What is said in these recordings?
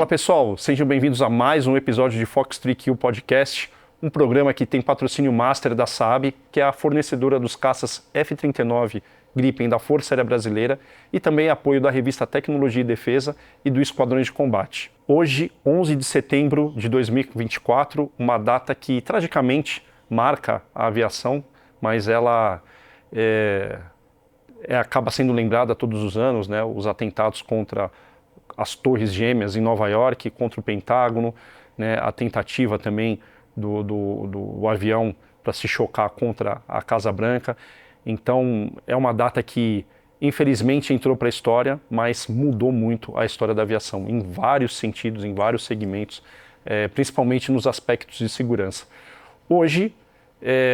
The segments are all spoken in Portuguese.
pessoal, sejam bem-vindos a mais um episódio de Fox 3Q Podcast, um programa que tem patrocínio master da Saab, que é a fornecedora dos caças F-39 Gripen da Força Aérea Brasileira e também apoio da revista Tecnologia e Defesa e do Esquadrões de Combate. Hoje, 11 de setembro de 2024, uma data que tragicamente marca a aviação, mas ela acaba sendo lembrada todos os anos, né? Os atentados contra as Torres Gêmeas em Nova York, contra o Pentágono, né? A tentativa também do avião para se chocar contra a Casa Branca. Então, é uma data que, infelizmente, entrou para a história, mas mudou muito a história da aviação, em vários sentidos, em vários segmentos, principalmente nos aspectos de segurança. Hoje,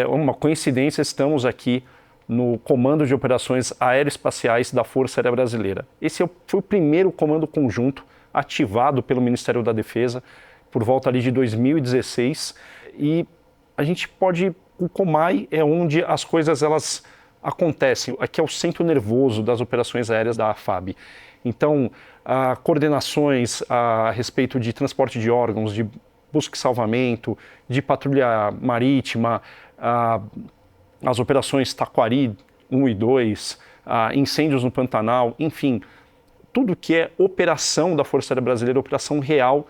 uma coincidência, estamos aqui no Comando de Operações Aeroespaciais da Força Aérea Brasileira. Esse foi o primeiro comando conjunto ativado pelo Ministério da Defesa por volta ali de 2016 e a gente pode... O COMAI é onde as coisas elas acontecem, aqui é o centro nervoso das operações aéreas da FAB. Então, coordenações a respeito de transporte de órgãos, de busca e salvamento, de patrulha marítima, as operações Taquari 1 e 2, incêndios no Pantanal, enfim, tudo que é operação da Força Aérea Brasileira, operação real,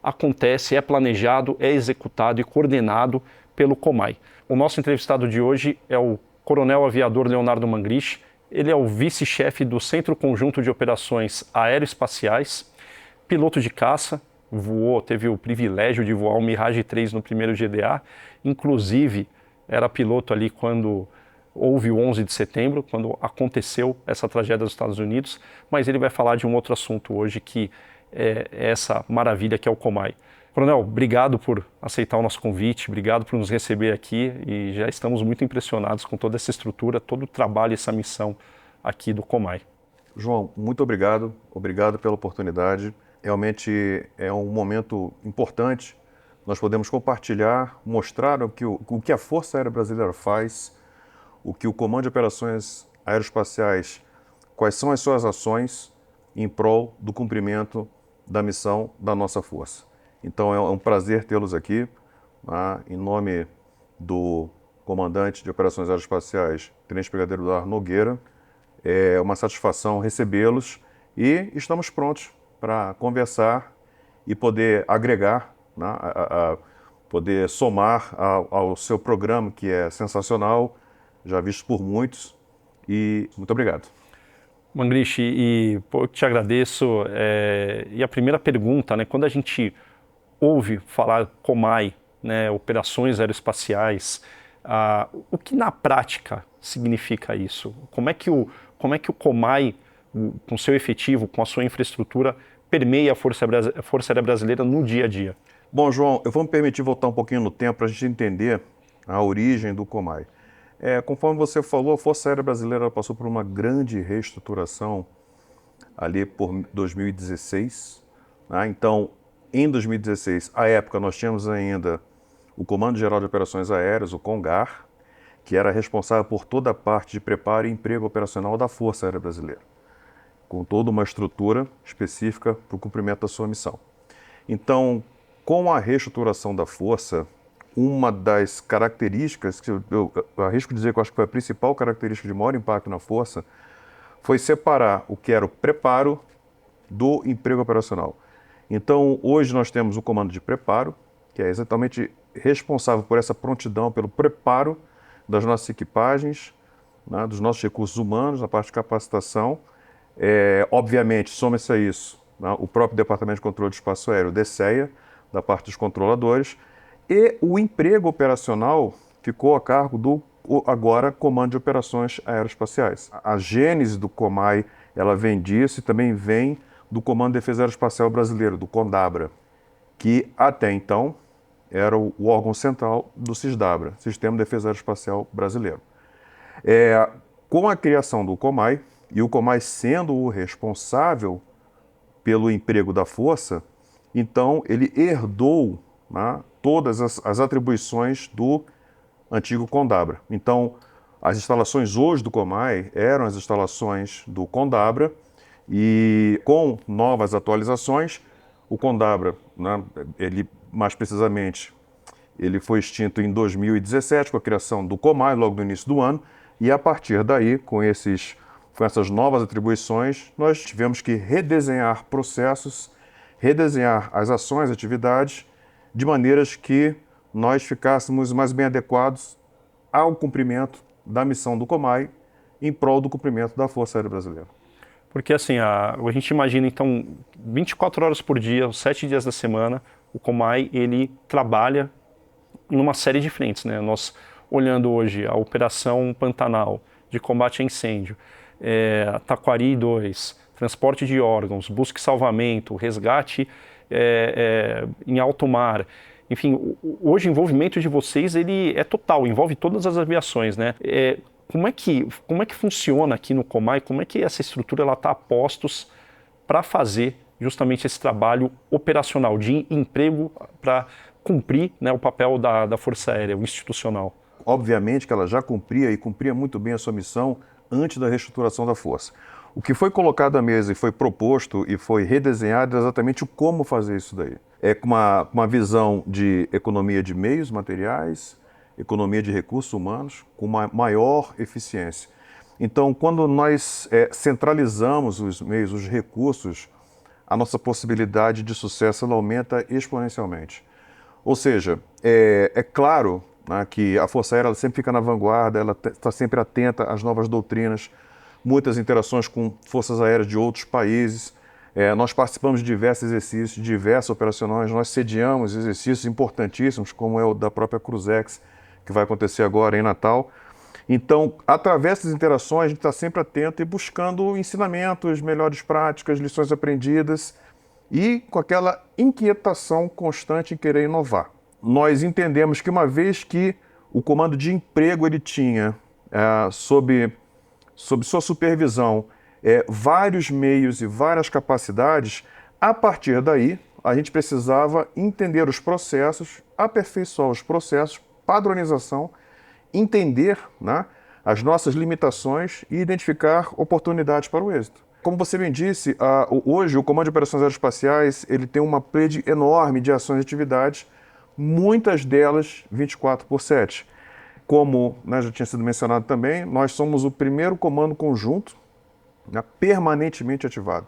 acontece, é planejado, é executado e coordenado pelo COMAI. O nosso entrevistado de hoje é o Coronel Aviador Leonardo Mangrich. Ele é o vice-chefe do Centro Conjunto de Operações Aeroespaciais, piloto de caça, teve o privilégio de voar o Mirage 3 no primeiro GDA, inclusive era piloto ali quando houve o 11 de setembro, quando aconteceu essa tragédia dos Estados Unidos, mas ele vai falar de um outro assunto hoje que é essa maravilha que é o COMAI. Coronel, obrigado por aceitar o nosso convite, obrigado por nos receber aqui e já estamos muito impressionados com toda essa estrutura, todo o trabalho e essa missão aqui do COMAI. João, muito obrigado pela oportunidade. Realmente é um momento importante. Nós podemos compartilhar, mostrar o que a Força Aérea Brasileira faz, o que o Comando de Operações Aeroespaciais, quais são as suas ações em prol do cumprimento da missão da nossa força. Então é um prazer tê-los aqui, em nome do comandante de Operações Aeroespaciais, Tenente Brigadeiro Eduardo Nogueira. É uma satisfação recebê-los e estamos prontos para conversar e poder agregar, poder somar ao seu programa, que é sensacional, já visto por muitos, e muito obrigado. Mangrich, eu te agradeço. E a primeira pergunta, né, quando a gente ouve falar COMAI, né, operações aeroespaciais, o que na prática significa isso? Como é que o COMAI, com seu efetivo, com a sua infraestrutura, permeia a Força Aérea Brasileira no dia a dia? Bom, João, eu vou me permitir voltar um pouquinho no tempo para a gente entender a origem do COMAI. Conforme você falou, a Força Aérea Brasileira passou por uma grande reestruturação ali por 2016. Então, em 2016, à época, nós tínhamos ainda o Comando Geral de Operações Aéreas, o CONGAR, que era responsável por toda a parte de preparo e emprego operacional da Força Aérea Brasileira, com toda uma estrutura específica para o cumprimento da sua missão. Então, com a reestruturação da Força, uma das características, que eu arrisco dizer que eu acho que foi a principal característica de maior impacto na Força, foi separar o que era o preparo do emprego operacional. Então, hoje nós temos o comando de preparo, que é exatamente responsável por essa prontidão, pelo preparo das nossas equipagens, dos nossos recursos humanos, na parte de capacitação. Obviamente, soma-se a isso o próprio Departamento de Controle de Espaço Aéreo, o DCEA, da parte dos controladores, e o emprego operacional ficou a cargo do, agora, Comando de Operações Aeroespaciais. A gênese do COMAI, ela vem disso e também vem do Comando de Defesa Aeroespacial Brasileiro, do CONDABRA, que até então era o órgão central do SISDABRA, Sistema de Defesa Aeroespacial Brasileiro. Com a criação do COMAI, e o COMAI sendo o responsável pelo emprego da Força, então ele herdou todas as atribuições do antigo CONDABRA. Então, as instalações hoje do COMAI eram as instalações do CONDABRA, e com novas atualizações, O Condabra, né, ele, mais precisamente, ele foi extinto em 2017 com a criação do Comay, logo no início do ano, e a partir daí, com essas novas atribuições, nós tivemos que redesenhar processos, redesenhar as ações, atividades, de maneiras que nós ficássemos mais bem adequados ao cumprimento da missão do Comay em prol do cumprimento da Força Aérea Brasileira. Porque assim, a gente imagina então 24 horas por dia, os 7 dias da semana, o Comay ele trabalha em uma série de frentes, né? Nós olhando hoje a Operação Pantanal de combate a incêndio, Taquari 2, transporte de órgãos, busca e salvamento, resgate em alto mar. Enfim, hoje o envolvimento de vocês ele é total, envolve todas as aviações, né? Como é que funciona aqui no Comay? Como é que essa estrutura está a postos para fazer justamente esse trabalho operacional de emprego para cumprir, né, o papel da Força Aérea, o institucional? Obviamente que ela já cumpria e cumpria muito bem a sua missão antes da reestruturação da Força. O que foi colocado à mesa e foi proposto e foi redesenhado é exatamente o como fazer isso daí. É com uma visão de economia de meios materiais, economia de recursos humanos, com uma maior eficiência. Então, quando nós centralizamos os meios, os recursos, a nossa possibilidade de sucesso ela aumenta exponencialmente. Ou seja, é claro, né, que a Força Aérea ela sempre fica na vanguarda, ela está sempre atenta às novas doutrinas, muitas interações com forças aéreas de outros países. Nós participamos de diversos exercícios, de diversas operações, nós sediamos exercícios importantíssimos, como é o da própria Cruzex, que vai acontecer agora em Natal. Então, através dessas interações, a gente está sempre atento e buscando ensinamentos, melhores práticas, lições aprendidas e com aquela inquietação constante em querer inovar. Nós entendemos que uma vez que o comando de emprego ele tinha sob sua supervisão vários meios e várias capacidades, a partir daí a gente precisava entender os processos, aperfeiçoar os processos, padronização, entender, né, as nossas limitações e identificar oportunidades para o êxito. Como você bem disse, hoje o Comando de Operações Aeroespaciais ele tem uma rede enorme de ações e atividades, muitas delas 24/7. Como, né, já tinha sido mencionado também, nós somos o primeiro comando conjunto, né, permanentemente ativado.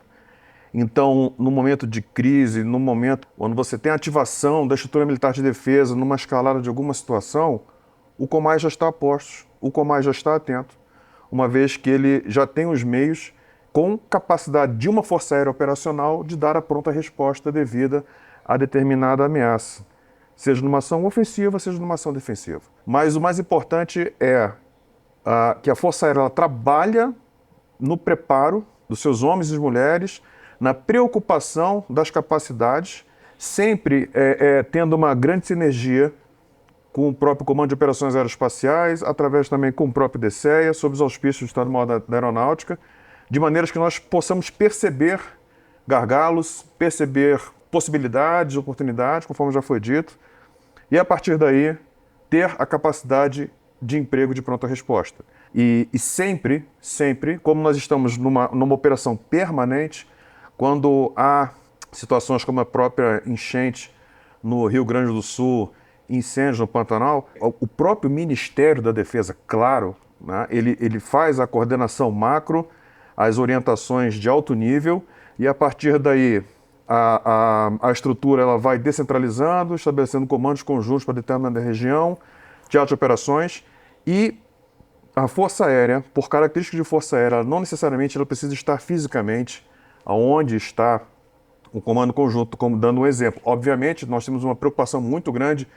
Então, no momento de crise, no momento quando você tem a ativação da estrutura militar de defesa, numa escalada de alguma situação, o Comay já está a postos, o Comay já está atento, uma vez que ele já tem os meios com capacidade de uma força aérea operacional de dar a pronta resposta devida a determinada ameaça, seja numa ação ofensiva, seja numa ação defensiva. Mas o mais importante é que a Força Aérea ela trabalha no preparo dos seus homens e mulheres, na preocupação das capacidades, sempre tendo uma grande sinergia com o próprio Comando de Operações Aeroespaciais, através também com o próprio DCEA, sob os auspícios do Estado-Maior da Aeronáutica, de maneiras que nós possamos perceber gargalos, perceber possibilidades, oportunidades, conforme já foi dito, e a partir daí ter a capacidade de emprego de pronta resposta. E sempre, como nós estamos numa operação permanente, quando há situações como a própria enchente no Rio Grande do Sul, incêndios no Pantanal, o próprio Ministério da Defesa, claro, né, ele faz a coordenação macro, as orientações de alto nível, e a partir daí a estrutura ela vai descentralizando, estabelecendo comandos conjuntos para determinada região, teatro de operações, e a Força Aérea, por características de Força Aérea, não necessariamente ela precisa estar fisicamente aonde está o comando conjunto, como dando um exemplo. Obviamente, nós temos uma preocupação muito grande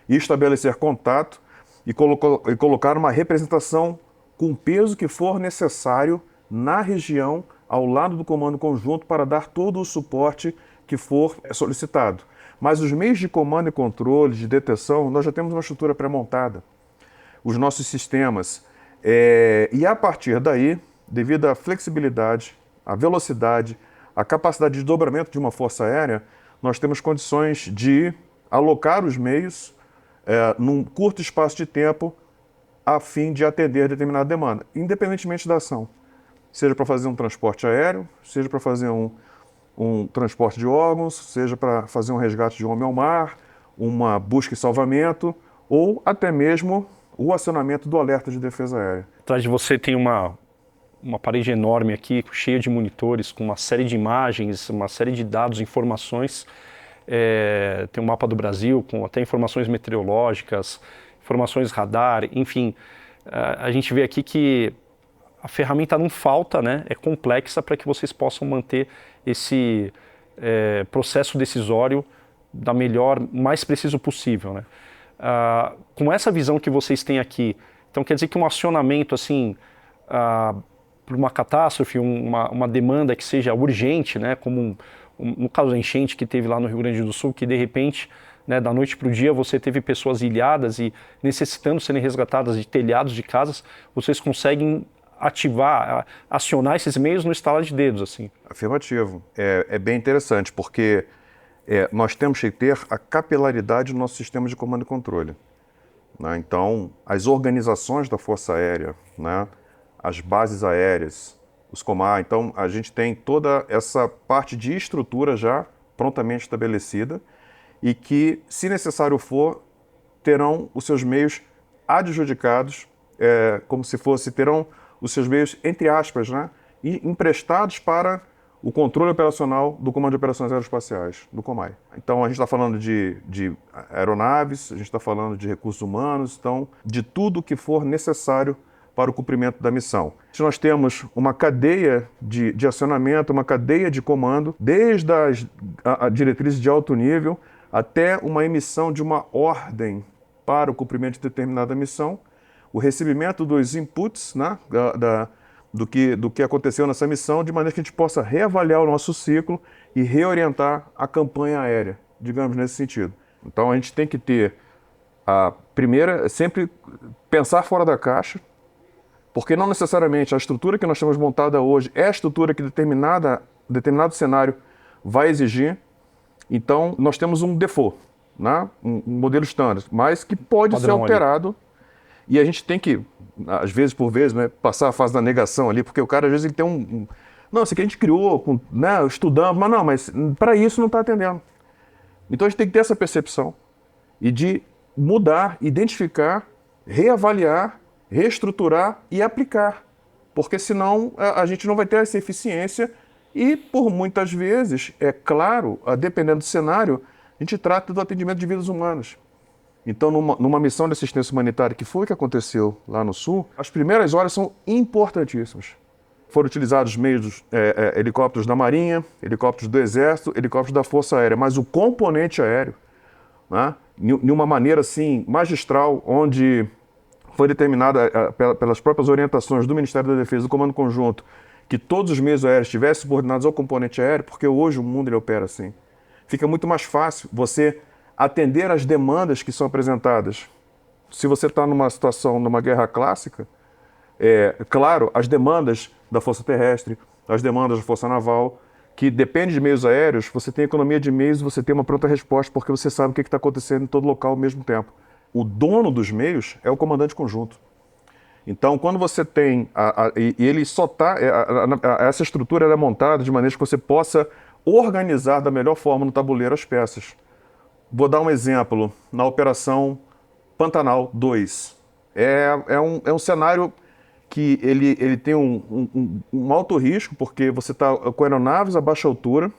em estabelecer contato e colocar uma representação com o peso que for necessário na região, ao lado do comando conjunto, para dar todo o suporte que for solicitado. Mas os meios de comando e controle, de detecção, nós já temos uma estrutura pré-montada. Os nossos sistemas. E a partir daí, devido à flexibilidade, à velocidade, à capacidade de desdobramento de uma força aérea, nós temos condições de alocar os meios num curto espaço de tempo a fim de atender determinada demanda, independentemente da ação. Seja para fazer um transporte aéreo, seja para fazer um transporte de órgãos, seja para fazer um resgate de homem ao mar, uma busca e salvamento, ou até mesmo o acionamento do alerta de defesa aérea. Atrás de você tem uma parede enorme aqui, cheia de monitores, com uma série de imagens, uma série de dados, informações. Tem um mapa do Brasil, com até informações meteorológicas, informações radar, enfim. A gente vê aqui que a ferramenta não falta, né? É complexa para que vocês possam manter esse processo decisório da mais preciso possível, né? Com essa visão que vocês têm aqui, então quer dizer que um acionamento assim, por uma catástrofe, uma demanda que seja urgente, né? Como no caso da enchente que teve lá no Rio Grande do Sul, que de repente, né, da noite para o dia, você teve pessoas ilhadas e necessitando serem resgatadas de telhados de casas, vocês conseguem acionar esses meios no estalar de dedos, assim. Afirmativo. É bem interessante, porque nós temos que ter a capilaridade do nosso sistema de comando e controle, né? Então, as organizações da Força Aérea, né, as bases aéreas, os COMAR, então a gente tem toda essa parte de estrutura já prontamente estabelecida e que, se necessário for, terão os seus meios adjudicados, como se terão os seus meios, entre aspas, né, e emprestados para o controle operacional do Comando de Operações Aeroespaciais, do COMAI. Então, a gente está falando de aeronaves, a gente está falando de recursos humanos, então, de tudo que for necessário para o cumprimento da missão. Nós temos uma cadeia de acionamento, uma cadeia de comando, desde as diretrizes de alto nível até uma emissão de uma ordem para o cumprimento de determinada missão, o recebimento dos inputs, né, do que aconteceu nessa missão, de maneira que a gente possa reavaliar o nosso ciclo e reorientar a campanha aérea, digamos, nesse sentido. Então, a gente tem que ter a primeira, sempre pensar fora da caixa, porque não necessariamente a estrutura que nós temos montada hoje é a estrutura que determinado cenário vai exigir. Então, nós temos um default, né? Um modelo standard, mas que pode ser alterado. Ali. E a gente tem que, às vezes por vezes, né, passar a fase da negação ali, porque o cara, às vezes, ele tem não, isso aqui a gente criou, né, estudamos, mas para isso não está atendendo. Então, a gente tem que ter essa percepção e de mudar, identificar, reavaliar, reestruturar e aplicar, porque senão a gente não vai ter essa eficiência e, por muitas vezes, é claro, dependendo do cenário, a gente trata do atendimento de vidas humanas. Então, numa missão de assistência humanitária, que foi o que aconteceu lá no Sul, as primeiras horas são importantíssimas. Foram utilizados meios, helicópteros da Marinha, helicópteros do Exército, helicópteros da Força Aérea, mas o componente aéreo, né, de uma maneira assim, magistral, onde foi determinada pelas próprias orientações do Ministério da Defesa, do Comando Conjunto, que todos os meios aéreos estivessem subordinados ao componente aéreo, porque hoje o mundo ele opera assim. Fica muito mais fácil você atender às demandas que são apresentadas. Se você está numa situação, numa guerra clássica, claro, as demandas da Força Terrestre, as demandas da Força Naval, que depende de meios aéreos, você tem economia de meios e você tem uma pronta resposta, porque você sabe o que está acontecendo em todo local ao mesmo tempo. O dono dos meios é o comandante conjunto. Então, quando você tem, e ele só está, essa estrutura ela é montada de maneira que você possa organizar da melhor forma no tabuleiro as peças. Vou dar um exemplo, na Operação Pantanal 2. É um cenário que ele tem um alto risco, porque você está com aeronaves a baixa altura,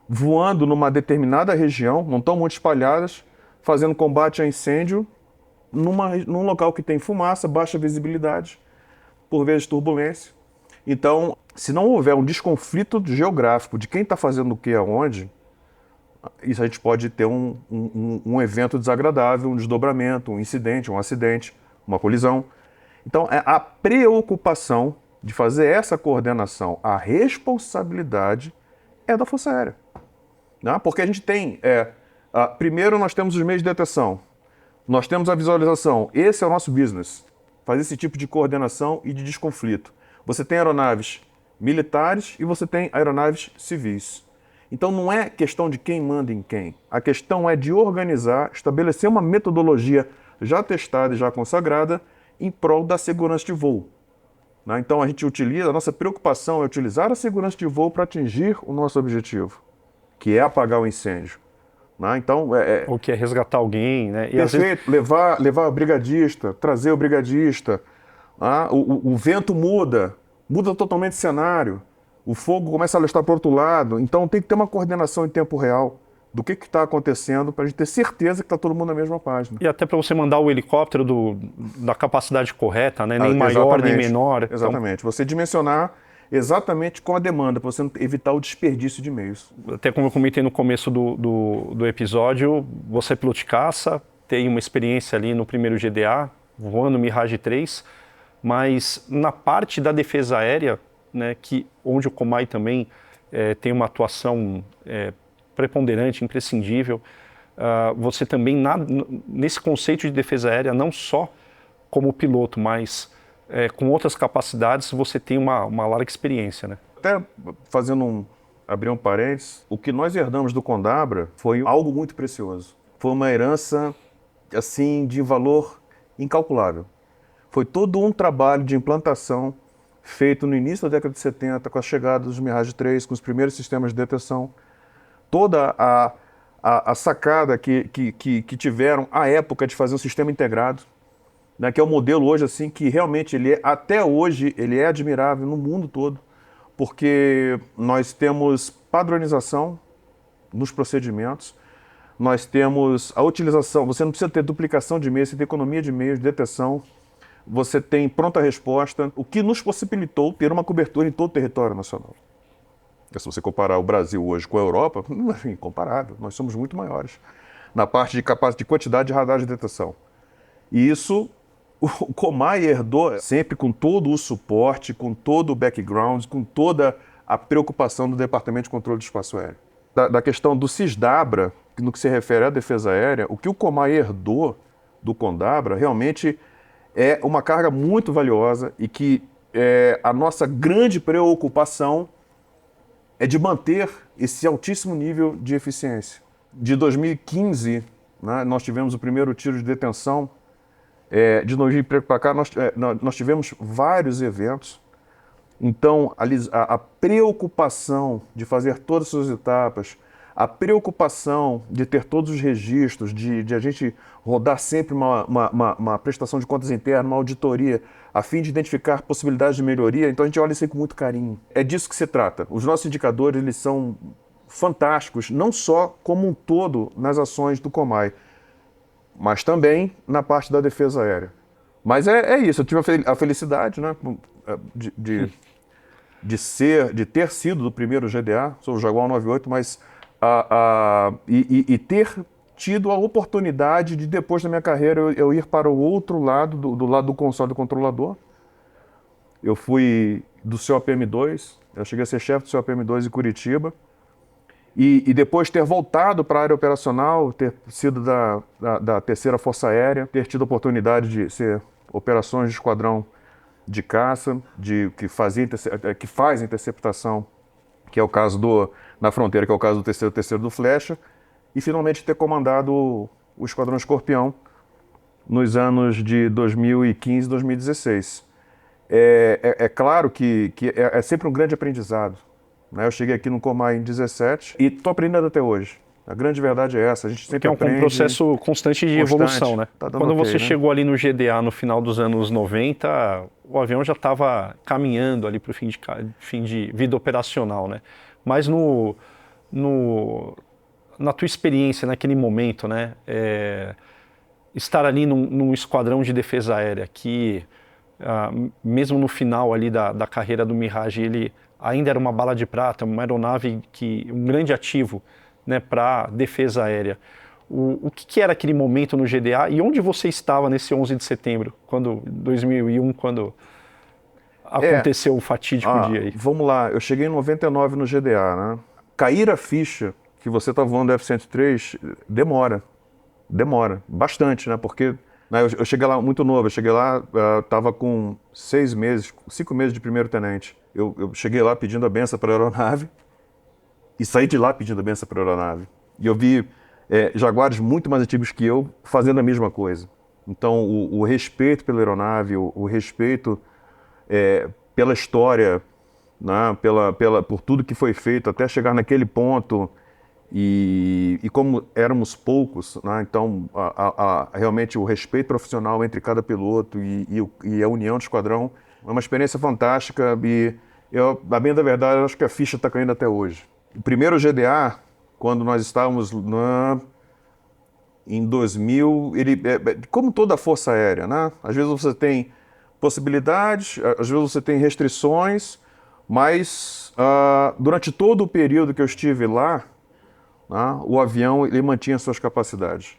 voando numa determinada região, não estão muito espalhadas, fazendo combate a incêndio num local que tem fumaça, baixa visibilidade, por vezes turbulência. Então, se não houver um desconflito geográfico de quem está fazendo o que aonde, isso a gente pode ter um evento desagradável, um desdobramento, um incidente, um acidente, uma colisão. Então, a preocupação de fazer essa coordenação, a responsabilidade é da Força Aérea, né? Porque a gente tem... primeiro, nós temos os meios de detecção. Nós temos a visualização. Esse é o nosso business. Fazer esse tipo de coordenação e de desconflito. Você tem aeronaves militares e você tem aeronaves civis. Então não é questão de quem manda em quem. A questão é de organizar, estabelecer uma metodologia já testada e já consagrada em prol da segurança de voo. né? Então a nossa preocupação é utilizar a segurança de voo para atingir o nosso objetivo, que é apagar o incêndio, né? Então, Ou que é resgatar alguém, né? E às vezes perfeito, levar o brigadista, trazer o brigadista, né? O vento muda totalmente o cenário, o fogo começa a alastrar para o outro lado, então tem que ter uma coordenação em tempo real do que está acontecendo para a gente ter certeza que está todo mundo na mesma página. e até para você mandar o helicóptero da capacidade correta, né? Nem maior nem menor. Exatamente. Você dimensionar exatamente com a demanda, para você evitar o desperdício de meios. Então, até como eu comentei no começo do episódio, você é piloto de caça, tem uma experiência ali no primeiro GDA, voando Mirage 3, mas na parte da defesa aérea, né, onde o Comay também tem uma atuação preponderante, imprescindível, você também, nesse conceito de defesa aérea, não só como piloto, mas com outras capacidades, você tem uma larga experiência, né? Até abrir um parênteses, o que nós herdamos do Condabra foi algo muito precioso. Foi uma herança, assim, de valor incalculável. Foi todo um trabalho de implantação feito no início da década de 70, com a chegada dos Mirage 3, com os primeiros sistemas de detecção. Toda a sacada que tiveram à época de fazer um sistema integrado, né, que é um modelo hoje assim que realmente até hoje ele é admirável no mundo todo, porque nós temos padronização nos procedimentos, nós temos a utilização, você não precisa ter duplicação de meios, você tem economia de meios, de detecção, você tem pronta resposta, o que nos possibilitou ter uma cobertura em todo o território nacional. Se você comparar o Brasil hoje com a Europa, é incomparável, nós somos muito maiores na parte de quantidade de radar de detecção. E isso o Comay herdou sempre com todo o suporte, com todo o background, com toda a preocupação do Departamento de Controle do Espaço Aéreo. Da questão do CISDABRA, no que se refere à defesa aérea, o que o Comay herdou do Condabra realmente é uma carga muito valiosa e que a nossa grande preocupação é de manter esse altíssimo nível de eficiência. De 2015, né, nós tivemos o primeiro tiro de detenção. De 2015 para cá, nós tivemos vários eventos. Então, a preocupação de fazer todas as suas etapas, a preocupação de ter todos os registros, de a gente rodar sempre uma prestação de contas interna, uma auditoria, a fim de identificar possibilidades de melhoria. Então, a gente olha isso com muito carinho. É disso que se trata. Os nossos indicadores, eles são fantásticos, não só como um todo nas ações do Comay, mas também na parte da defesa aérea. Mas é isso, eu tive a felicidade, né, de ter sido do primeiro GDA, sou o Jaguar 98, mas ter tido a oportunidade de, depois da minha carreira, eu ir para o outro lado, do lado do console do controlador. Eu fui do COPM2, eu cheguei a ser chefe do COPM2 em Curitiba, e depois ter voltado para a área operacional, ter sido da terceira Força Aérea, ter tido a oportunidade de ser operações de esquadrão de caça, que faz interceptação, que é o caso na fronteira, que é o caso do terceiro do Flecha, e finalmente ter comandado o Esquadrão Escorpião nos anos de 2015 e 2016. É claro que é sempre um grande aprendizado. Eu cheguei aqui no Comay em 17 e estou aprendendo até hoje. A grande verdade é essa, a gente sempre aprende. É um processo constante de evolução, né? Tá Quando você né? chegou ali no GDA no final dos anos 90, o avião já estava caminhando ali para o fim de vida operacional, né? Mas na tua experiência naquele momento, né? Estar ali num esquadrão de defesa aérea que, mesmo no final ali da carreira do Mirage, ele ainda era uma bala de prata, uma aeronave um grande ativo, né, para defesa aérea. O que era aquele momento no GDA e onde você estava nesse 11 de setembro, 2001, quando aconteceu o fatídico dia aí? Vamos lá, eu cheguei em 99 no GDA, né? Cair a ficha que você está voando F-103 demora bastante, né? Porque eu cheguei lá muito novo, estava com 5 meses de primeiro tenente. Eu cheguei lá pedindo a benção para a aeronave e saí de lá pedindo a benção para a aeronave. E eu vi jaguares muito mais antigos que eu fazendo a mesma coisa. Então, o respeito pela aeronave, o respeito pela história, né, por tudo que foi feito até chegar naquele ponto, e como éramos poucos, né, então realmente o respeito profissional entre cada piloto e a união do esquadrão é uma experiência fantástica, e eu, a bem da verdade, eu acho que a ficha está caindo até hoje. O primeiro GDA, quando nós estávamos em 2000, como toda a Força Aérea, né? Às vezes você tem possibilidades, às vezes você tem restrições, mas durante todo o período que eu estive lá, né, o avião ele mantinha suas capacidades.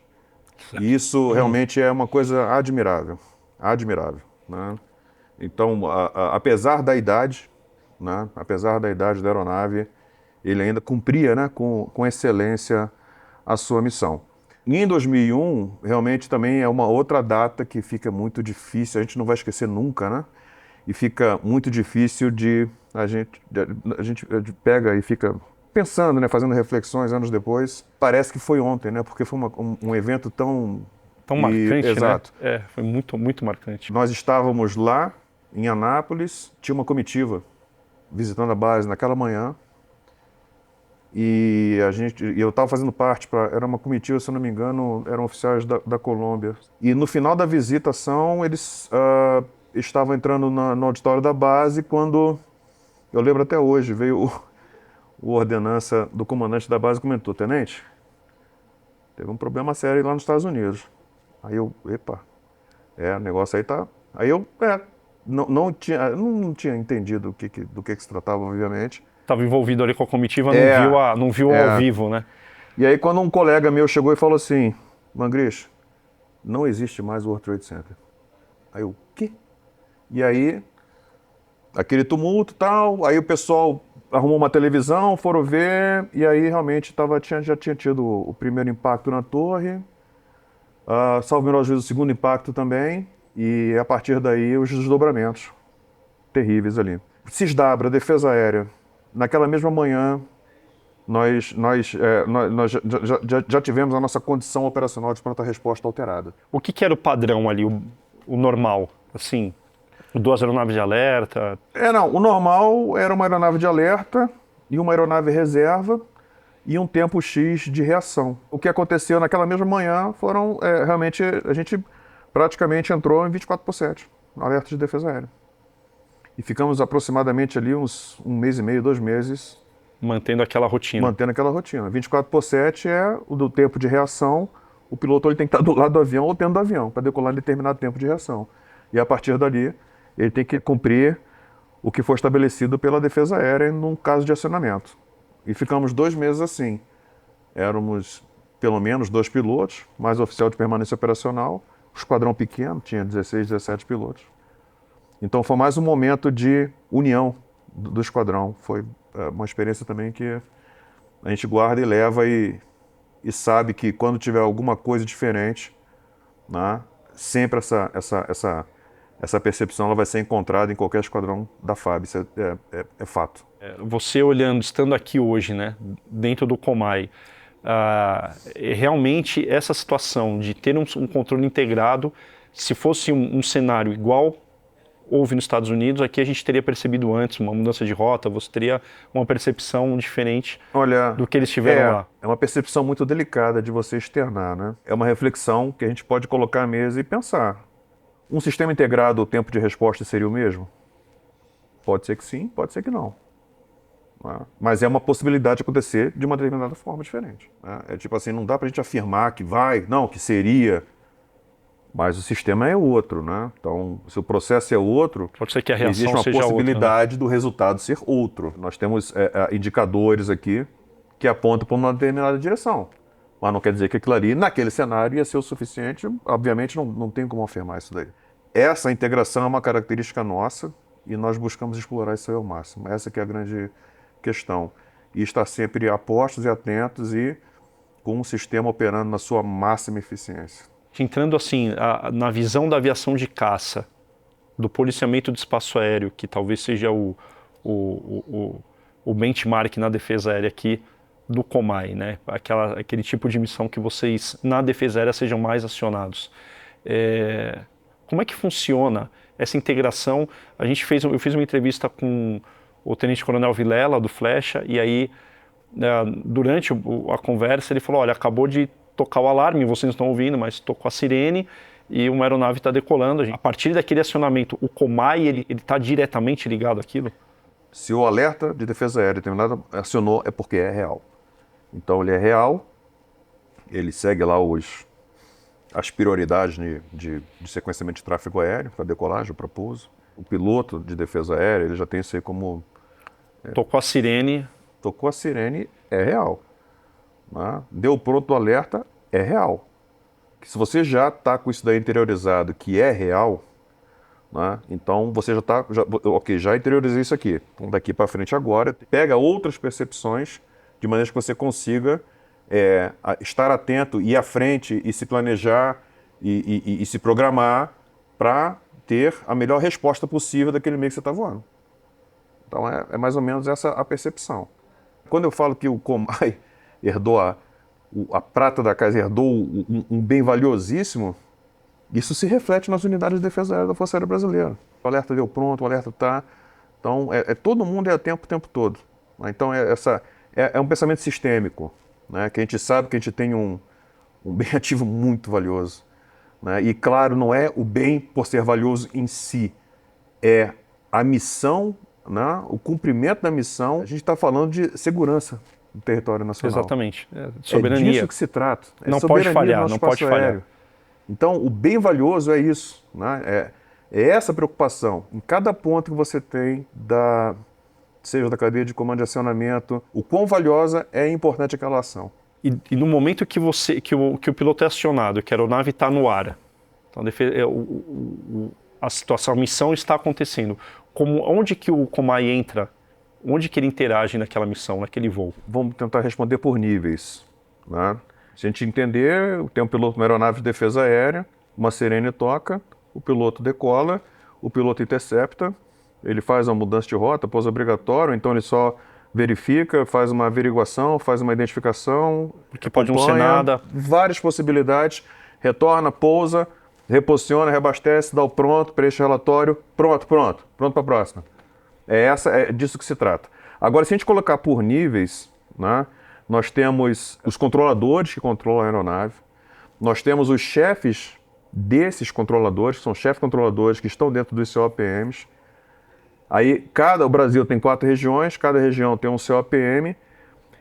E isso realmente é uma coisa admirável, admirável, né? Então, apesar da idade, né, apesar da idade da aeronave, ele ainda cumpria, né, com excelência a sua missão. E em 2001, realmente também é uma outra data que fica muito difícil, a gente não vai esquecer nunca, né? E fica muito difícil a gente pega e fica pensando, né, fazendo reflexões anos depois. Parece que foi ontem, né? Porque foi um evento tão marcante, exato. Né? Foi muito, muito marcante. Nós estávamos lá em Anápolis, tinha uma comitiva visitando a base naquela manhã. E eu estava fazendo parte, era uma comitiva, se eu não me engano, eram oficiais da Colômbia. E no final da visitação, eles estavam entrando no auditório da base quando, eu lembro até hoje, veio o ordenança do comandante da base e comentou: tenente, teve um problema sério lá nos Estados Unidos. Aí eu, epa, o negócio aí tá... Aí eu, não tinha entendido do que se tratava, obviamente. Estava envolvido ali com a comitiva, não viu ao vivo, né? E aí quando um colega meu chegou e falou assim: Mangris, não existe mais o World Trade Center. Aí eu, quê? E aí, aquele tumulto e tal, aí o pessoal arrumou uma televisão, foram ver, e aí realmente já tinha tido o primeiro impacto na torre, salvo melhor juízo, o segundo impacto também, e a partir daí os desdobramentos terríveis ali. Cisdabra, Defesa Aérea, naquela mesma manhã, nós já tivemos a nossa condição operacional de pronta resposta alterada. O que era o padrão ali, o normal, assim, 2 aeronaves de alerta? O normal era uma aeronave de alerta e uma aeronave reserva e um tempo X de reação. O que aconteceu naquela mesma manhã foram, realmente, a gente praticamente entrou em 24/7, alerta de defesa aérea. E ficamos aproximadamente ali um mês e meio, 2 meses. Mantendo aquela rotina. 24/7 é o do tempo de reação. O piloto ele tem que estar do lado do avião ou dentro do avião para decolar em determinado tempo de reação. E a partir dali, ele tem que cumprir o que foi estabelecido pela Defesa Aérea num caso de acionamento. E ficamos 2 meses assim. Éramos pelo menos 2 pilotos, mais o oficial de permanência operacional. O esquadrão pequeno, tinha 16, 17 pilotos. Então foi mais um momento de união do esquadrão. Foi uma experiência também que a gente guarda e leva e sabe que quando tiver alguma coisa diferente, né, sempre essa percepção ela vai ser encontrada em qualquer esquadrão da FAB, isso é fato. Você olhando, estando aqui hoje, né, dentro do Comay, realmente essa situação de ter um controle integrado, se fosse um cenário igual houve nos Estados Unidos, aqui a gente teria percebido antes uma mudança de rota, você teria uma percepção diferente do que eles tiveram lá. É uma percepção muito delicada de você externar, né? É uma reflexão que a gente pode colocar à mesa e pensar. Um sistema integrado, o tempo de resposta seria o mesmo? Pode ser que sim, pode ser que não. Mas é uma possibilidade de acontecer de uma determinada forma diferente. É tipo assim, não dá pra gente afirmar que que seria... Mas o sistema é outro, né? Então, se o processo é outro, pode ser que a reação existe uma seja possibilidade outra, né? do resultado ser outro. Nós temos indicadores aqui que apontam para uma determinada direção. Mas não quer dizer que aquilo ali, naquele cenário, ia ser o suficiente. Obviamente, não tem como afirmar isso daí. Essa integração é uma característica nossa e nós buscamos explorar isso aí ao máximo. Essa que é a grande questão. E estar sempre a postos e atentos e com o sistema operando na sua máxima eficiência. Entrando assim, na visão da aviação de caça, do policiamento do espaço aéreo, que talvez seja o benchmark na defesa aérea aqui do Comay, né? Aquele tipo de missão que vocês, na defesa aérea, sejam mais acionados. Como é que funciona essa integração? Eu fiz uma entrevista com o Tenente-Coronel Vilela, do Flecha, e aí, durante a conversa, ele falou, olha, acabou de tocar o alarme, vocês não estão ouvindo, mas tocou a sirene e uma aeronave está decolando. A partir daquele acionamento, o COMAI, ele está diretamente ligado àquilo? Se o alerta de defesa aérea determinado acionou, é porque é real. Então ele é real, ele segue lá as prioridades de sequenciamento de tráfego aéreo, para decolagem, para pouso. O piloto de defesa aérea, ele já tem isso aí como... Tocou a sirene. Tocou a sirene, é real. Né? Deu pronto o alerta, é real. Se você já está com isso daí interiorizado, que é real, né? Então você já está, ok, já interiorizei isso aqui. Então daqui para frente agora, pega outras percepções, de maneira que você consiga estar atento, ir à frente e se planejar e se programar para ter a melhor resposta possível daquele meio que você está voando. Então é mais ou menos essa a percepção. Quando eu falo que o COMAI herdou a prata da casa, herdou um bem valiosíssimo, isso se reflete nas unidades de defesa aérea da Força Aérea Brasileira. O alerta deu pronto, o alerta está... Então, todo mundo é a tempo o tempo todo. Então, é um pensamento sistêmico, né? Que a gente sabe que a gente tem um bem ativo muito valioso. Né? E, claro, não é o bem por ser valioso em si, é a missão, né? O cumprimento da missão. A gente está falando de segurança do território nacional. Exatamente. Soberania. É disso que se trata. Não pode falhar, não pode falhar. Aéreo. Então, o bem valioso é isso, né? É essa preocupação em cada ponto que você tem, seja da cadeia de comando e acionamento, o quão valiosa é importante aquela ação. E no momento que o piloto é acionado, que a aeronave está no ar, então a situação, a missão está acontecendo, onde que o COMAI entra, onde que ele interage naquela missão, naquele voo? Vamos tentar responder por níveis, né? Se a gente entender, tem um piloto de uma aeronave de defesa aérea, uma sirene toca, o piloto decola, o piloto intercepta, ele faz uma mudança de rota, pouso obrigatório, então ele só verifica, faz uma averiguação, faz uma identificação, porque pode não ser nada. Várias possibilidades, retorna, pousa, reposiciona, reabastece, dá o pronto, preenche o relatório, pronto para a próxima. É disso que se trata. Agora, se a gente colocar por níveis, né? Nós temos os controladores que controlam a aeronave, nós temos os chefes desses controladores, que são chefes controladores que estão dentro dos COPMs. Aí, o Brasil tem 4 regiões, cada região tem um COPM,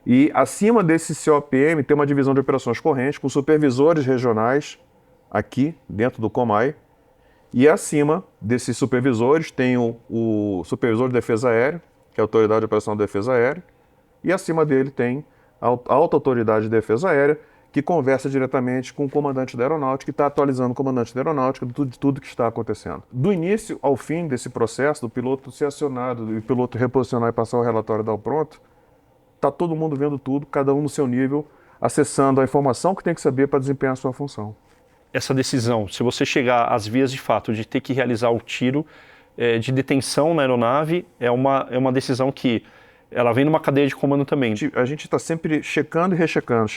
e acima desse COPM tem uma divisão de operações correntes com supervisores regionais aqui dentro do COMAI, e acima desses supervisores tem o supervisor de defesa aérea, que é a Autoridade de Operação de Defesa Aérea, e acima dele tem a Alta Autoridade de Defesa Aérea, que conversa diretamente com o comandante da aeronáutica e está atualizando o comandante da aeronáutica de tudo que está acontecendo. Do início ao fim desse processo, do piloto ser acionado e o piloto reposicionar e passar o relatório e dar o pronto, está todo mundo vendo tudo, cada um no seu nível, acessando a informação que tem que saber para desempenhar a sua função. Essa decisão, se você chegar às vias de fato de ter que realizar o tiro de detenção na aeronave, é uma decisão que ela vem numa cadeia de comando também. A gente está sempre checando e rechecando,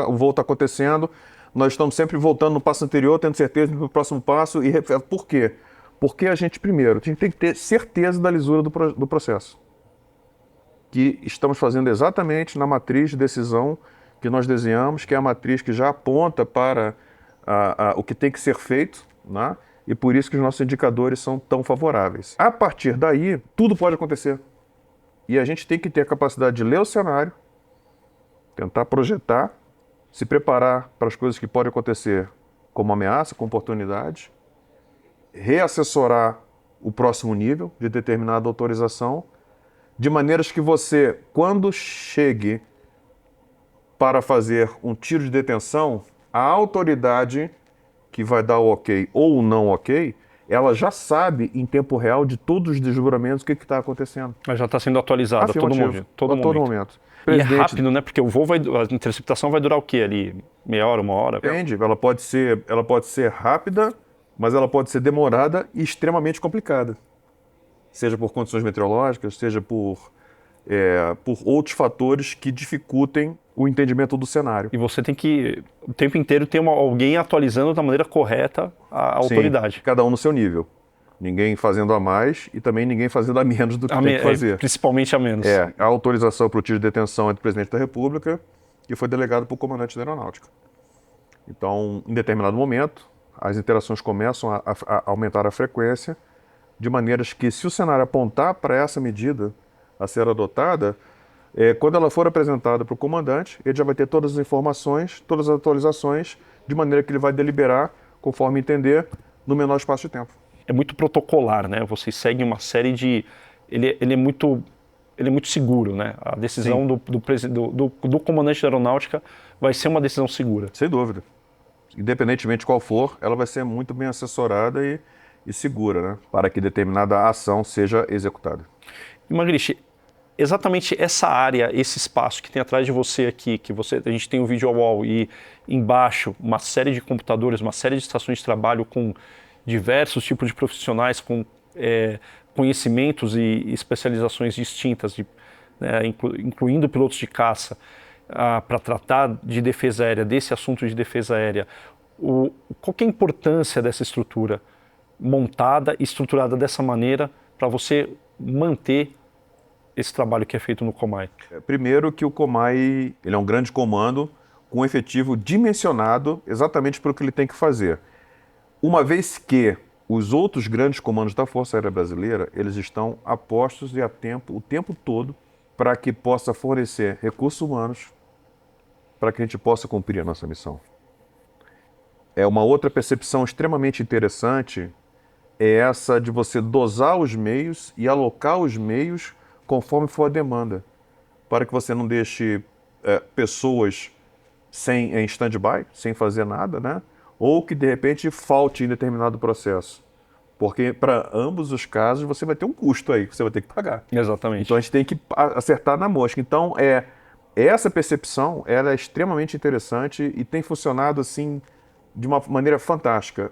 o voo está acontecendo, nós estamos sempre voltando no passo anterior, tendo certeza do próximo passo. Por quê? Porque a gente, primeiro, tem que ter certeza da lisura do processo. Que estamos fazendo exatamente na matriz de decisão que nós desenhamos, que é a matriz que já aponta para o que tem que ser feito, né? E por isso que os nossos indicadores são tão favoráveis. A partir daí, tudo pode acontecer. E a gente tem que ter a capacidade de ler o cenário, tentar projetar, se preparar para as coisas que podem acontecer como ameaça, como oportunidade, reassessorar o próximo nível de determinada autorização, de maneiras que você, quando chegue para fazer um tiro de detenção, a autoridade que vai dar o ok ou o não ok, ela já sabe em tempo real de todos os desdobramentos o que está acontecendo. Ela já está sendo atualizada a todo momento. E é rápido, né? Porque a interceptação vai durar o quê ali? Meia hora, uma hora? Depende, ela pode ser rápida, mas ela pode ser demorada e extremamente complicada. Seja por condições meteorológicas, seja por outros fatores que dificultem o entendimento do cenário. E você tem que, o tempo inteiro, ter alguém atualizando da maneira correta a Sim, autoridade. cada um no seu nível. Ninguém fazendo a mais e também ninguém fazendo a menos do que tem que fazer. Principalmente a menos. A autorização para o tiro de detenção é do presidente da República e foi delegado para o comandante da Aeronáutica. Então, em determinado momento, as interações começam a aumentar a frequência, de maneiras que, se o cenário apontar para essa medida a ser adotada, quando ela for apresentada para o comandante, ele já vai ter todas as informações, todas as atualizações, de maneira que ele vai deliberar, conforme entender, no menor espaço de tempo. É muito protocolar, né? Vocês seguem uma série de... Ele é muito seguro, né? A decisão do comandante da Aeronáutica vai ser uma decisão segura. Sem dúvida. Independentemente de qual for, ela vai ser muito bem assessorada e segura, né? Para que determinada ação seja executada. E Magritte, exatamente essa área, esse espaço que tem atrás de você aqui, a gente tem o video wall e embaixo uma série de computadores, uma série de estações de trabalho com diversos tipos de profissionais, com conhecimentos e especializações distintas, incluindo pilotos de caça, para tratar de defesa aérea, desse assunto de defesa aérea. Qual que é a importância dessa estrutura montada e estruturada dessa maneira para você manter esse trabalho que é feito no Comay? Primeiro que o Comay ele é um grande comando com um efetivo dimensionado exatamente para o que ele tem que fazer. Uma vez que os outros grandes comandos da Força Aérea Brasileira, eles estão a postos e a tempo, o tempo todo, para que possa fornecer recursos humanos para que a gente possa cumprir a nossa missão. Uma outra percepção extremamente interessante é essa de você dosar os meios e alocar os meios conforme for a demanda, para que você não deixe pessoas em stand-by, sem fazer nada, né? Ou que de repente falte em determinado processo. Porque para ambos os casos você vai ter um custo aí, que você vai ter que pagar. Exatamente. Então a gente tem que acertar na mosca. Então essa percepção ela é extremamente interessante e tem funcionado assim de uma maneira fantástica.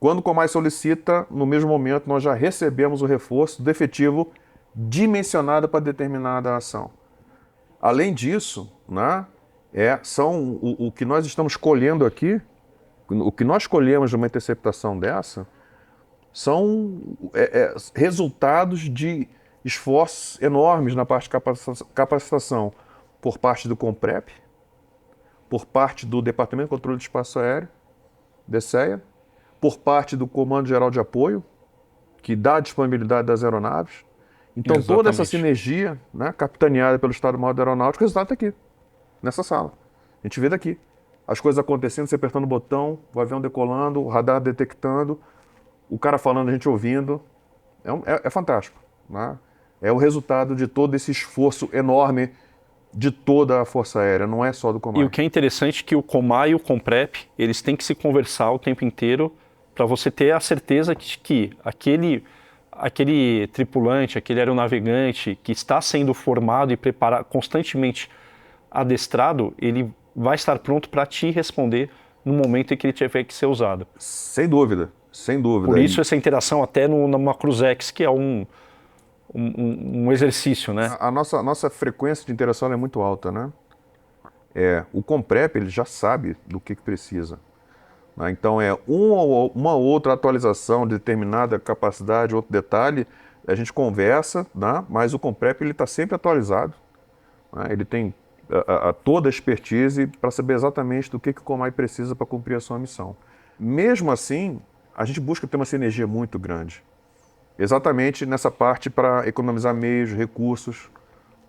Quando o Comay solicita, no mesmo momento nós já recebemos o reforço do efetivo dimensionado para determinada ação. Além disso, né, são o que nós estamos colhendo aqui, o que nós colhemos de uma interceptação dessa, são resultados de esforços enormes na parte de capacitação por parte do COMPREP, por parte do Departamento de Controle do Espaço Aéreo, DECEA, por parte do Comando Geral de Apoio, que dá a disponibilidade das aeronaves. Então toda essa sinergia, né, capitaneada pelo Estado-Maior da Aeronáutica, o resultado está aqui, nessa sala. A gente vê daqui. As coisas acontecendo, você apertando o botão, o avião decolando, o radar detectando, o cara falando, a gente ouvindo. É fantástico, né? É o resultado de todo esse esforço enorme de toda a Força Aérea, não é só do Comay. E o que é interessante é que o Comay e o COMPREP, eles têm que se conversar o tempo inteiro para você ter a certeza que aquele tripulante, aquele aeronavegante que está sendo formado e preparado, constantemente adestrado, ele vai estar pronto para te responder no momento em que ele tiver que ser usado. Sem dúvida, sem dúvida. Por isso essa interação até numa Cruzex, que é um exercício, né? A nossa frequência de interação é muito alta, né? O COMPREP ele já sabe do que precisa. Né? Então uma outra atualização de determinada capacidade, outro detalhe, a gente conversa, né? Mas o COMPREP ele está sempre atualizado. Né? Ele tem toda a expertise para saber exatamente do que o Comay precisa para cumprir a sua missão. Mesmo assim, a gente busca ter uma sinergia muito grande. Exatamente nessa parte para economizar meios, recursos,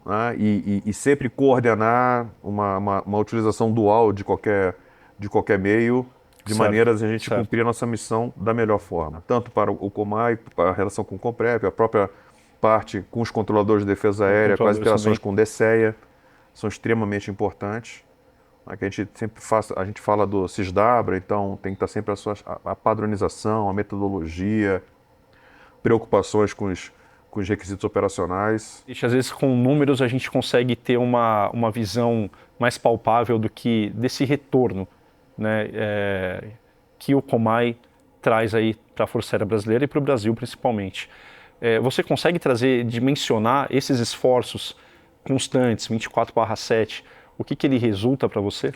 né? E sempre coordenar uma utilização dual de qualquer meio, de maneiras a gente cumprir a nossa missão da melhor forma. Tanto para o Comay, para a relação com o COMPREP, a própria parte com os controladores de defesa aérea, com as interações com o DECEA, são extremamente importantes. Que a gente fala do CISDABRA, então tem que estar sempre a padronização, a metodologia, preocupações com os requisitos operacionais. E às vezes com números a gente consegue ter uma visão mais palpável desse retorno, né, que o Comay traz aí para a Força Aérea Brasileira e para o Brasil principalmente. Você consegue dimensionar esses esforços constantes, 24/7, o que que ele resulta para você?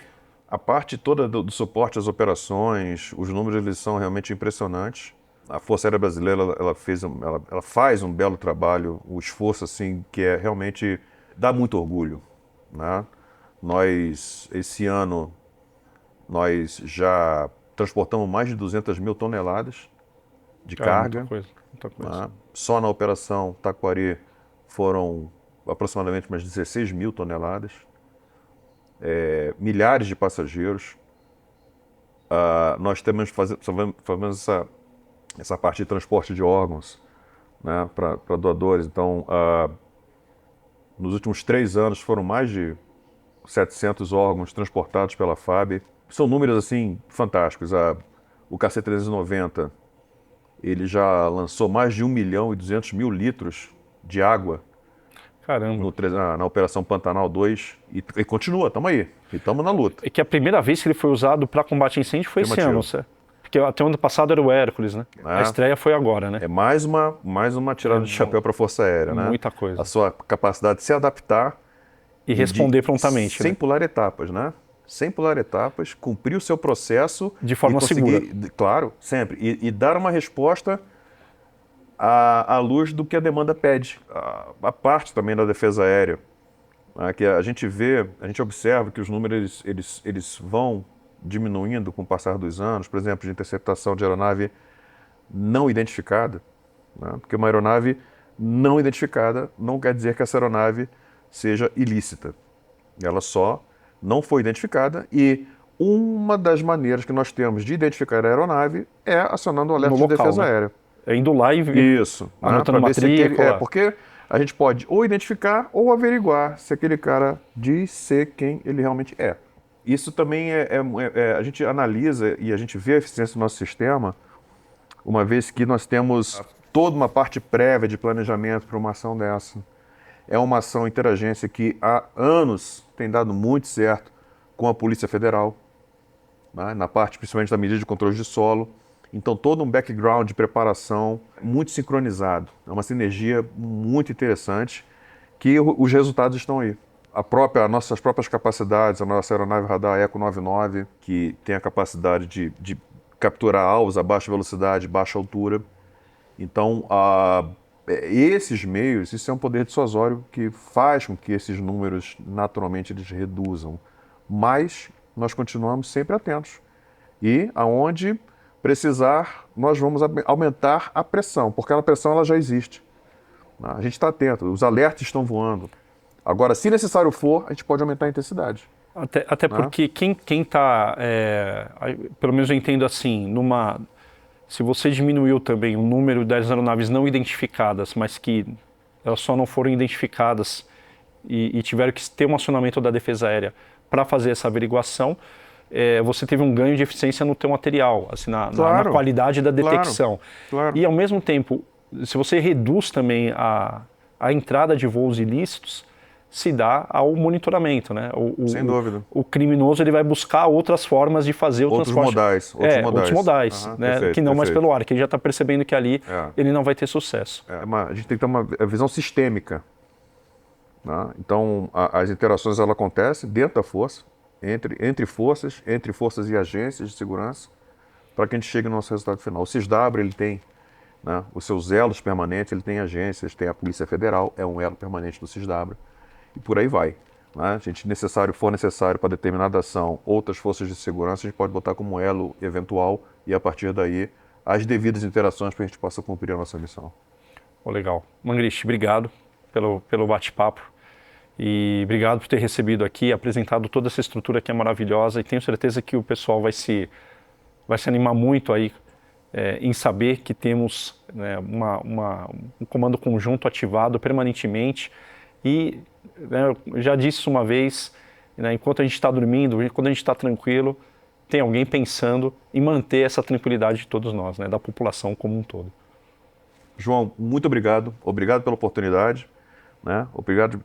A parte toda do suporte às operações, os números eles são realmente impressionantes. A Força Aérea Brasileira ela faz um belo trabalho, o esforço assim que é realmente dá muito orgulho, né? Nós esse ano nós já transportamos mais de 200 mil toneladas de carga. Muita coisa, muita coisa. Né? Só na operação Taquari foram aproximadamente umas 16 mil toneladas. Milhares de passageiros. Nós também fazemos essa parte de transporte de órgãos, né, para doadores. Então, nos últimos 3 anos foram mais de 700 órgãos transportados pela FAB. São números assim fantásticos. O KC-390 ele já lançou mais de 1.200.000 litros de água. Caramba. Na Operação Pantanal 2 e continua, estamos aí, e estamos na luta. É que a primeira vez que ele foi usado para combate a incêndio foi esse ano, certo? Porque até o ano passado era o Hércules, né? A estreia foi agora, né? É mais uma tirada de chapéu para a Força Aérea, né? Muita coisa. A sua capacidade de se adaptar e responder prontamente. Sem pular etapas, né? Sem pular etapas, cumprir o seu processo. De forma segura. Claro, sempre. E dar uma resposta à luz do que a demanda pede. A parte também da defesa aérea, né, que a gente observa que os números eles vão diminuindo com o passar dos anos, por exemplo, de interceptação de aeronave não identificada, né, porque uma aeronave não identificada não quer dizer que essa aeronave seja ilícita. Ela só não foi identificada e uma das maneiras que nós temos de identificar a aeronave é acionando o alerta de defesa aérea. É indo lá e isso, anotando matrícula. Porque a gente pode ou identificar ou averiguar se aquele cara diz ser quem ele realmente é. Isso também a gente analisa e a gente vê a eficiência do nosso sistema, uma vez que nós temos toda uma parte prévia de planejamento para uma ação dessa. É uma ação interagência que há anos tem dado muito certo com a Polícia Federal, né, na parte principalmente da medida de controle de solo. Então, todo um background de preparação muito sincronizado. É uma sinergia muito interessante que os resultados estão aí. Nossas próprias capacidades, a nossa aeronave radar Eco 99, que tem a capacidade de capturar alvos a baixa velocidade, baixa altura. Então, esses meios, isso é um poder dissuasório que faz com que esses números, naturalmente, eles reduzam. Mas nós continuamos sempre atentos. E aonde precisar, nós vamos aumentar a pressão, porque a pressão ela já existe. A gente está atento, os alertas estão voando. Agora, se necessário for, a gente pode aumentar a intensidade. Até porque quem está, pelo menos eu entendo assim, se você diminuiu também o número das aeronaves não identificadas, mas que elas só não foram identificadas e tiveram que ter um acionamento da defesa aérea para fazer essa averiguação, você teve um ganho de eficiência no teu material, assim, na qualidade da detecção. Claro. E ao mesmo tempo, se você reduz também a entrada de voos ilícitos, se dá ao monitoramento, né? Sem dúvida. O criminoso ele vai buscar outras formas de fazer o transporte. Outros modais, né? Perfeito, que não mais pelo ar, que ele já está percebendo que ali ele não vai ter sucesso. A gente tem que ter uma visão sistêmica. Né? Então, as interações elas acontecem dentro da força, entre forças e agências de segurança, para que a gente chegue no nosso resultado final. O CISDABRA, ele tem, né, os seus elos permanentes, ele tem agências, tem a Polícia Federal, é um elo permanente do CISDABRA, e por aí vai. Né? For necessário para determinada ação, outras forças de segurança, a gente pode botar como elo eventual, e a partir daí, as devidas interações para que a gente possa cumprir a nossa missão. Legal. Mangrich, obrigado pelo bate-papo. E obrigado por ter recebido aqui, apresentado toda essa estrutura que é maravilhosa, e tenho certeza que o pessoal vai se animar muito aí em saber que temos, né, um comando conjunto ativado permanentemente. E, né, eu já disse isso uma vez, né, enquanto a gente está dormindo, quando a gente está tranquilo, tem alguém pensando em manter essa tranquilidade de todos nós, né, da população como um todo. João, muito obrigado pela oportunidade. Né? Obrigado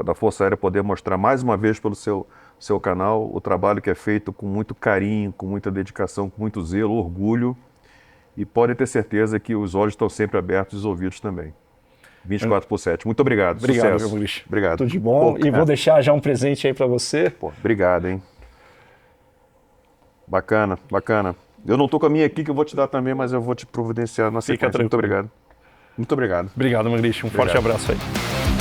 da Força Aérea poder mostrar mais uma vez pelo seu canal o trabalho que é feito com muito carinho, com muita dedicação, com muito zelo, orgulho, e podem ter certeza que os olhos estão sempre abertos e os ouvidos também. 24/7. Muito obrigado. Obrigado, Sucesso. meu Christian. Obrigado. Tudo de bom. Pô, E vou deixar já um presente aí para você. Pô, obrigado, hein? Bacana, bacana. Eu não tô com a minha aqui, que eu vou te dar também, mas eu vou te providenciar na sequência. Muito obrigado. Muito obrigado. Obrigado, meu Christian. Um forte abraço aí.